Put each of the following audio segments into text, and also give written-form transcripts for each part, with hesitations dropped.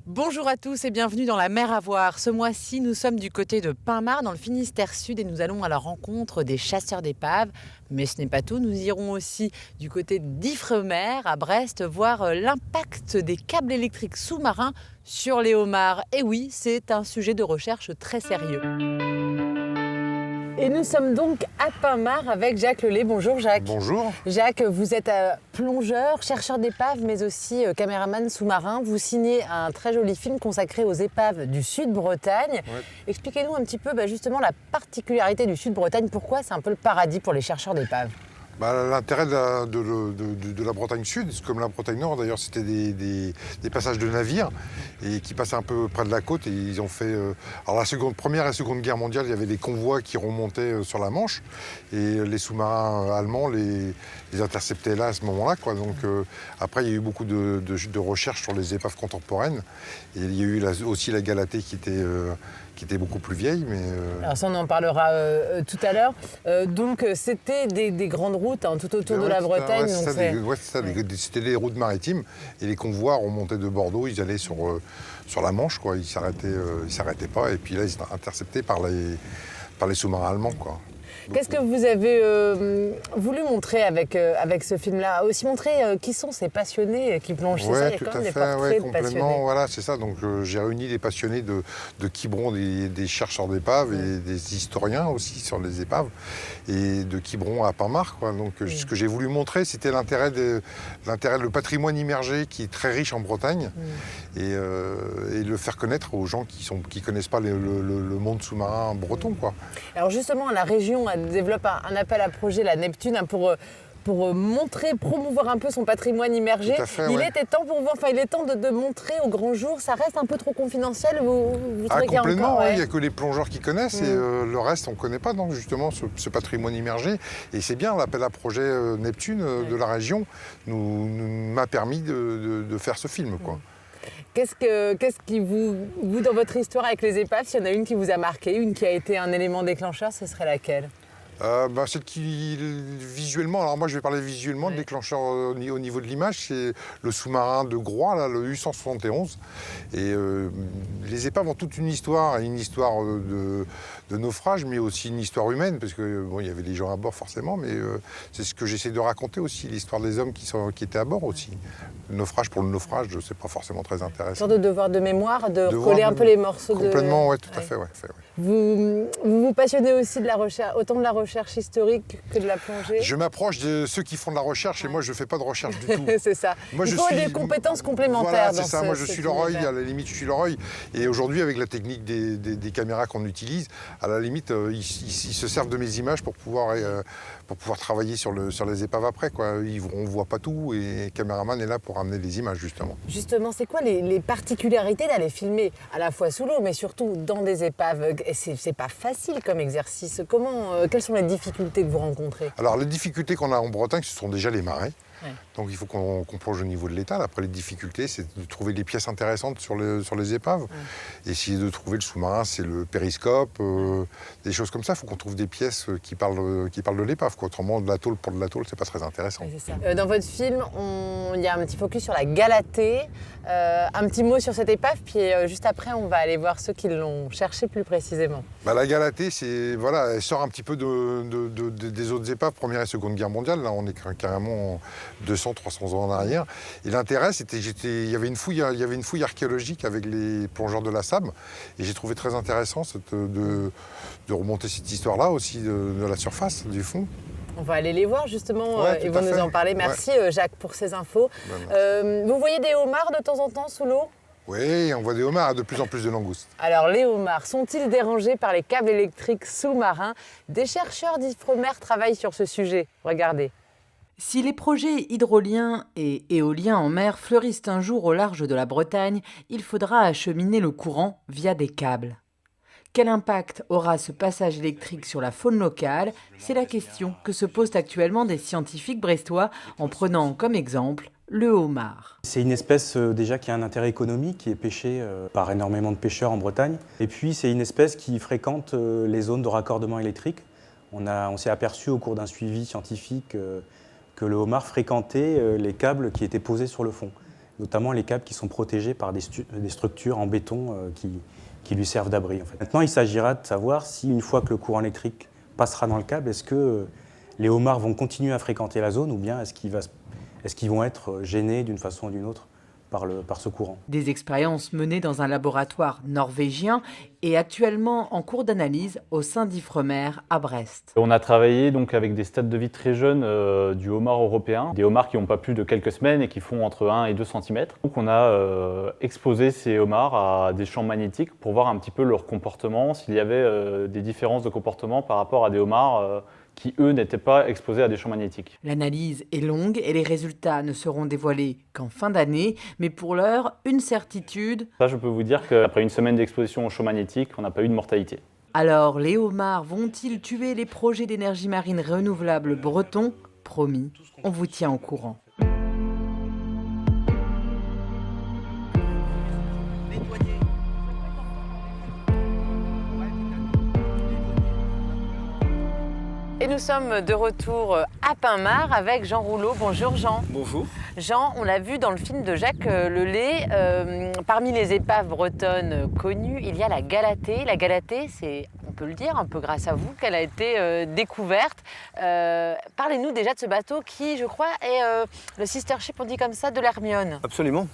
Bonjour à tous et bienvenue dans la mer à voir. Ce mois-ci, nous sommes du côté de Pin-Mare dans le Finistère Sud et nous allons à la rencontre des chasseurs d'épaves. Mais ce n'est pas tout, nous irons aussi du côté d'Ifremer à Brest voir l'impact des câbles électriques sous-marins sur les homards. Et oui, c'est un sujet de recherche très sérieux. Et nous sommes donc à Pin-Mare avec Jacques Lelay. Bonjour Jacques. Bonjour. Jacques, vous êtes plongeur, chercheur d'épaves, mais aussi caméraman sous-marin. Vous signez un très joli film consacré aux épaves du Sud-Bretagne. Ouais. Expliquez-nous un petit peu justement la particularité du Sud-Bretagne. Pourquoi c'est un peu le paradis pour les chercheurs d'épaves ? L'intérêt de la Bretagne Sud, comme la Bretagne Nord d'ailleurs, c'était des passages de navires et qui passaient un peu près de la côte. Et ils ont fait. Alors Première et Seconde Guerre mondiale, il y avait des convois qui remontaient sur la Manche et les sous-marins allemands les interceptaient là à ce moment-là, quoi. Donc après, il y a eu beaucoup de recherches sur les épaves contemporaines et il y a eu aussi la Galatée qui était beaucoup plus vieille. Alors ça, on en parlera tout à l'heure. Donc c'était des grandes routes tout autour de la Bretagne. C'était des routes maritimes et les convois remontaient de Bordeaux, ils allaient sur la Manche, quoi. Ils s'arrêtaient pas et puis là ils étaient interceptés par les sous-marins allemands, quoi. Qu'est-ce que vous avez voulu montrer avec ce film-là ? Aussi montrer qui sont ces passionnés qui plongent, c'est ça ? Il y a quand même des portraits de passionnés. Voilà, c'est ça. Donc j'ai réuni des passionnés de Quiberon, des chercheurs d'épaves et des historiens aussi sur les épaves, et de Quiberon à Pin-Mare, quoi. Donc ce que j'ai voulu montrer, c'était le patrimoine immergé qui est très riche en Bretagne, et le faire connaître aux gens qui connaissent pas le monde sous-marin breton, quoi. Alors justement, la région développe un appel à projet, la Neptune, pour montrer, promouvoir un peu son patrimoine immergé. Il était temps pour vous, il est temps de montrer au grand jour. Ça reste un peu trop confidentiel, vous trouvez qu'il y a complètement, encore, il n'y a que les plongeurs qui connaissent et le reste on ne connaît pas, donc justement ce patrimoine immergé. Et c'est bien, l'appel à projet Neptune de la région m'a permis de faire ce film, quoi. Qu'est-ce qui vous, dans votre histoire avec les épaves, s'il y en a une qui vous a marqué, une qui a été un élément déclencheur, ce serait laquelle ? Celle qui, visuellement, alors moi je vais parler visuellement, le déclencheur au niveau de l'image, c'est le sous-marin de Groix, là, le U-171. Et les épaves ont toute une histoire de naufrage, mais aussi une histoire humaine, parce que il y avait des gens à bord forcément, mais c'est ce que j'essaie de raconter aussi, l'histoire des hommes qui étaient à bord aussi. Le naufrage pour le naufrage, c'est pas forcément très intéressant. Une sorte de devoir de mémoire, de coller un peu les morceaux complètement, oui, tout à fait, ouais. Vous vous passionnez aussi de la recherche, autant de la recherche historique que de la plongée ? Je m'approche de ceux qui font de la recherche et moi je ne fais pas de recherche du tout. C'est ça. Il faut des compétences complémentaires. Voilà, c'est ça. Moi je suis leur œil, à la limite je suis leur œil. Et aujourd'hui avec la technique des caméras qu'on utilise, à la limite ils se servent de mes images pour pouvoir travailler sur les épaves après, quoi. On ne voit pas tout et le caméraman est là pour ramener les images justement. Justement, c'est quoi les particularités d'aller filmer à la fois sous l'eau mais surtout dans des épaves ? C'est pas facile comme exercice. Quelles sont les difficultés que vous rencontrez ? Alors les difficultés qu'on a en Bretagne, ce sont déjà les marées. Ouais. Donc il faut qu'on plonge au niveau de l'étal. Après les difficultés, c'est de trouver des pièces intéressantes sur les épaves. Ouais. Essayer de trouver le sous-marin, c'est le périscope, des choses comme ça. Il faut qu'on trouve des pièces qui parlent de l'épave. Autrement, de la tôle pour de la tôle, c'est pas très intéressant. Ouais, c'est ça. Dans votre film, il y a un petit focus sur la Galatée. Un petit mot sur cette épave, puis juste après, on va aller voir ceux qui l'ont cherché plus précisément. La Galatée, elle sort un petit peu des autres épaves, Première et Seconde Guerre mondiale. Là, on est carrément 200-300 ans en arrière. Et l'intérêt, il y avait une fouille archéologique avec les plongeurs de la SAM. Et j'ai trouvé très intéressant de remonter cette histoire-là aussi de la surface, du fond. On va aller les voir justement, ils vont nous en parler. Merci Jacques pour ces infos. Vous voyez des homards de temps en temps sous l'eau ? Oui, on voit des homards et de plus en plus de langoustes. Alors les homards sont-ils dérangés par les câbles électriques sous-marins ? Des chercheurs d'Ifremer travaillent sur ce sujet. Regardez. Si les projets hydroliens et éoliens en mer fleurissent un jour au large de la Bretagne, il faudra acheminer le courant via des câbles. Quel impact aura ce passage électrique sur la faune locale ? C'est la question que se posent actuellement des scientifiques brestois en prenant comme exemple le homard. C'est une espèce déjà qui a un intérêt économique, qui est pêchée par énormément de pêcheurs en Bretagne. Et puis c'est une espèce qui fréquente les zones de raccordement électrique. On s'est aperçu au cours d'un suivi scientifique que le homard fréquentait les câbles qui étaient posés sur le fond, notamment les câbles qui sont protégés par des structures en béton qui lui servent d'abri. En fait. Maintenant, il s'agira de savoir si, une fois que le courant électrique passera dans le câble, est-ce que les homards vont continuer à fréquenter la zone ou bien est-ce qu'ils vont être gênés d'une façon ou d'une autre par ce courant. Des expériences menées dans un laboratoire norvégien et actuellement en cours d'analyse au sein d'Ifremer à Brest. On a travaillé donc avec des stades de vie très jeunes du homard européen, des homards qui n'ont pas plus de quelques semaines et qui font entre 1 et 2 cm. Donc on a exposé ces homards à des champs magnétiques pour voir un petit peu leur comportement, s'il y avait des différences de comportement par rapport à des homards qui, eux, n'étaient pas exposés à des champs magnétiques. L'analyse est longue et les résultats ne seront dévoilés qu'en fin d'année, mais pour l'heure, une certitude. Ça, je peux vous dire qu'après une semaine d'exposition aux champs magnétiques, on n'a pas eu de mortalité. Alors, les homards vont-ils tuer les projets d'énergie marine renouvelable bretons? Promis, on vous tient au courant. Et nous sommes de retour à Pinmar avec Jean Rouleau. Bonjour Jean. Bonjour. Jean, on l'a vu dans le film de Jacques Lelay, parmi les épaves bretonnes connues, il y a la Galatée. La Galatée, c'est, on peut le dire, un peu grâce à vous qu'elle a été découverte. Parlez-nous déjà de ce bateau qui, je crois, est le sister ship, on dit comme ça, de l'Hermione. Absolument.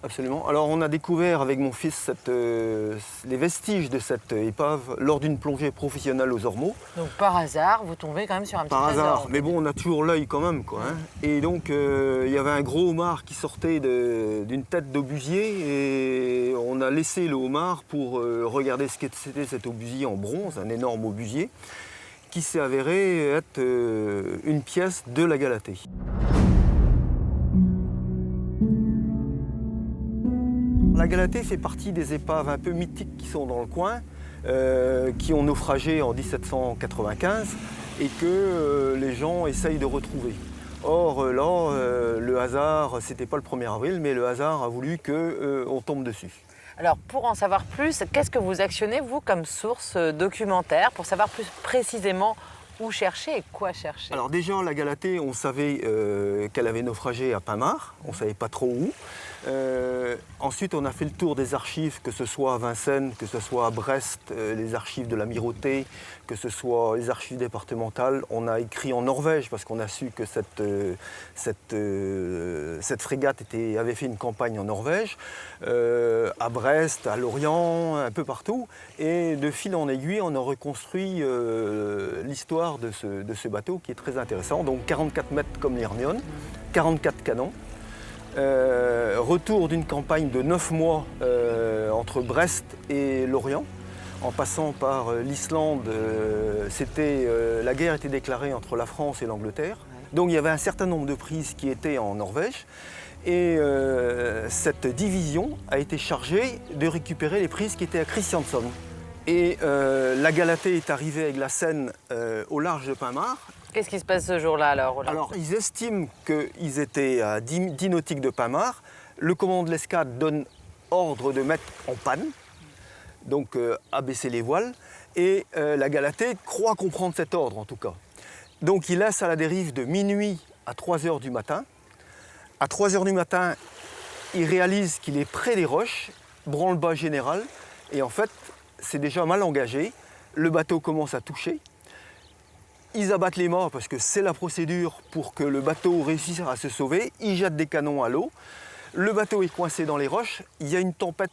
Absolument. Alors on a découvert avec mon fils les vestiges de cette épave lors d'une plongée professionnelle aux Ormeaux. Donc par hasard, vous tombez quand même sur un petit Par trésor. hasard, mais bon, on a toujours l'œil quand même, quoi. Hein. Et donc il y avait un gros homard qui sortait d'une tête d'obusier et on a laissé le homard pour regarder ce que c'était cet obusier en bronze, un énorme obusier, qui s'est avéré être une pièce de la Galatée. La Galatée fait partie des épaves un peu mythiques qui sont dans le coin, qui ont naufragé en 1795 et que les gens essayent de retrouver. Or là, le hasard, c'était pas le 1er avril, mais le hasard a voulu qu'on tombe dessus. Alors pour en savoir plus, qu'est-ce que vous actionnez, vous, comme source documentaire, pour savoir plus précisément où chercher et quoi chercher? Alors déjà, la Galatée, on savait qu'elle avait naufragé à Pinmar, on ne savait pas trop où. Ensuite, on a fait le tour des archives, que ce soit à Vincennes, que ce soit à Brest, les archives de l'Amirauté, que ce soit les archives départementales. On a écrit en Norvège parce qu'on a su que cette frégate avait fait une campagne en Norvège, à Brest, à Lorient, un peu partout. Et de fil en aiguille, on a reconstruit l'histoire de ce bateau qui est très intéressant. Donc 44 mètres comme l'Hermione, 44 canons. Retour d'une campagne de 9 mois entre Brest et Lorient, en passant par l'Islande. La guerre était déclarée entre la France et l'Angleterre. Donc il y avait un certain nombre de prises qui étaient en Norvège. Et cette division a été chargée de récupérer les prises qui étaient à Kristiansand. Et la Galatée est arrivée avec la Seine au large de Pinmar. Qu'est-ce qui se passe ce jour-là alors? Alors, ils estiment qu'ils étaient à 10 nautiques de Pinmar. Le commandant de l'escadre donne ordre de mettre en panne, donc abaisser les voiles. Et la Galatée croit comprendre cet ordre, en tout cas. Donc, il laisse à la dérive de minuit à 3 h du matin. À 3 h du matin, il réalise qu'il est près des roches, branle-bas général. Et en fait, c'est déjà mal engagé. Le bateau commence à toucher. Ils abattent les mâts parce que c'est la procédure pour que le bateau réussisse à se sauver. Ils jettent des canons à l'eau. Le bateau est coincé dans les roches. Il y a une tempête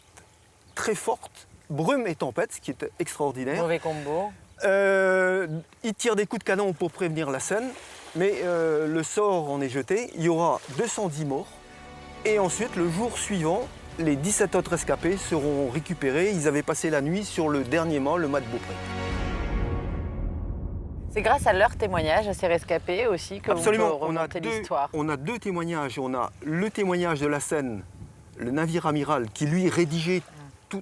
très forte, brume et tempête, ce qui est extraordinaire. Mauvais combo. Ils tirent des coups de canon pour prévenir la Seine, mais le sort en est jeté. Il y aura 210 morts. Et ensuite, le jour suivant, les 17 autres escapés seront récupérés. Ils avaient passé la nuit sur le dernier mât, le mât de Beaupré. C'est grâce à leur témoignage, à ces rescapés aussi, que Absolument. vous remontez l'histoire. On a deux témoignages. On a le témoignage de la Seine, le navire amiral, qui lui rédigeait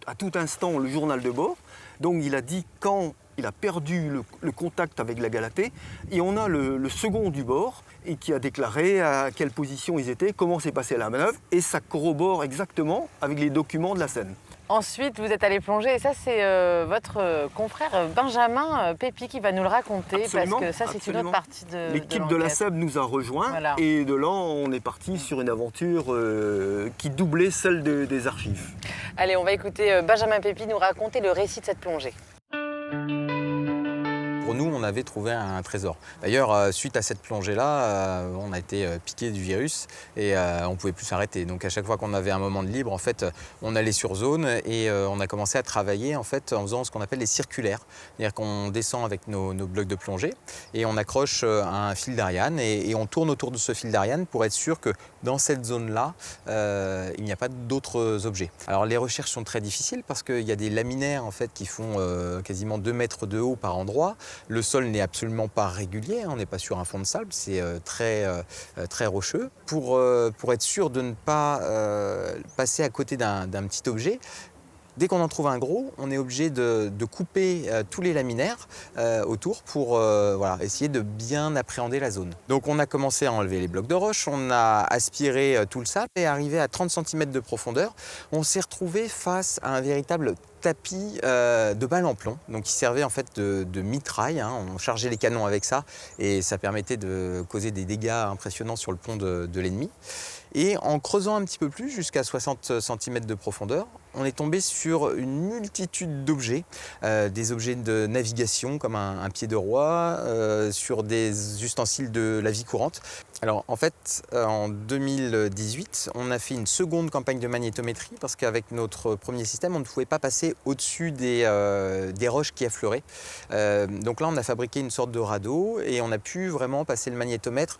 à tout instant le journal de bord. Donc il a dit quand il a perdu le contact avec la Galatée. Et on a le second du bord et qui a déclaré à quelle position ils étaient, comment s'est passée la manœuvre. Et ça corrobore exactement avec les documents de la scène. Ensuite, vous êtes allé plonger et ça, c'est votre confrère Benjamin Pépi qui va nous le raconter. Absolument, parce que ça, c'est une autre partie de l'équipe de la SEB nous a rejoints Voilà. et de là, on est parti sur une aventure qui doublait celle des archives. Allez, on va écouter Benjamin Pépi nous raconter le récit de cette plongée. Pour nous, on avait trouvé un trésor. D'ailleurs, suite à cette plongée-là, on a été piqué du virus et on ne pouvait plus s'arrêter. Donc à chaque fois qu'on avait un moment de libre, en fait, on allait sur zone et on a commencé à travailler en fait, en faisant ce qu'on appelle les circulaires. C'est-à-dire qu'on descend avec nos blocs de plongée et on accroche un fil d'Ariane et on tourne autour de ce fil d'Ariane pour être sûr que dans cette zone-là, il n'y a pas d'autres objets. Alors les recherches sont très difficiles parce qu'il y a des laminaires en fait, qui font quasiment 2 mètres de haut par endroit. Le sol n'est absolument pas régulier, on n'est pas sur un fond de sable, c'est très rocheux. Pour être sûr de ne pas passer à côté d'un petit objet, dès qu'on en trouve un gros, on est obligé de couper tous les laminaires autour pour voilà, essayer de bien appréhender la zone. Donc on a commencé à enlever les blocs de roche, on a aspiré tout le sable et arrivé à 30 cm de profondeur, on s'est retrouvé face à un véritable tapis de balles en plomb, donc qui servait en fait de mitraille. Hein. On chargeait les canons avec ça et ça permettait de causer des dégâts impressionnants sur le pont de l'ennemi. Et en creusant un petit peu plus, jusqu'à 60 cm de profondeur, on est tombé sur une multitude d'objets, des objets de navigation comme un pied de roi, sur des ustensiles de la vie courante. Alors en fait, en 2018, on a fait une seconde campagne de magnétométrie parce qu'avec notre premier système, on ne pouvait pas passer au-dessus des roches qui affleuraient. Donc là, on a fabriqué une sorte de radeau et on a pu vraiment passer le magnétomètre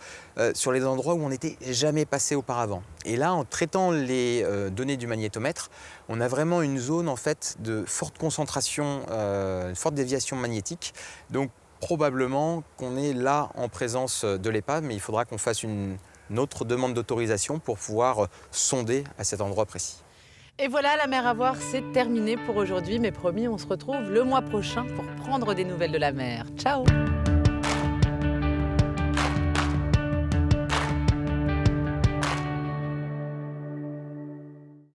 sur les endroits où on n'était jamais passé auparavant. Et là, en traitant les données du magnétomètre, on a vraiment une zone en fait, de forte concentration, une forte déviation magnétique. Donc probablement qu'on est là en présence de l'épave, mais il faudra qu'on fasse une autre demande d'autorisation pour pouvoir sonder à cet endroit précis. Et voilà, la mer à voir, c'est terminé pour aujourd'hui. Mais promis, on se retrouve le mois prochain pour prendre des nouvelles de la mer. Ciao!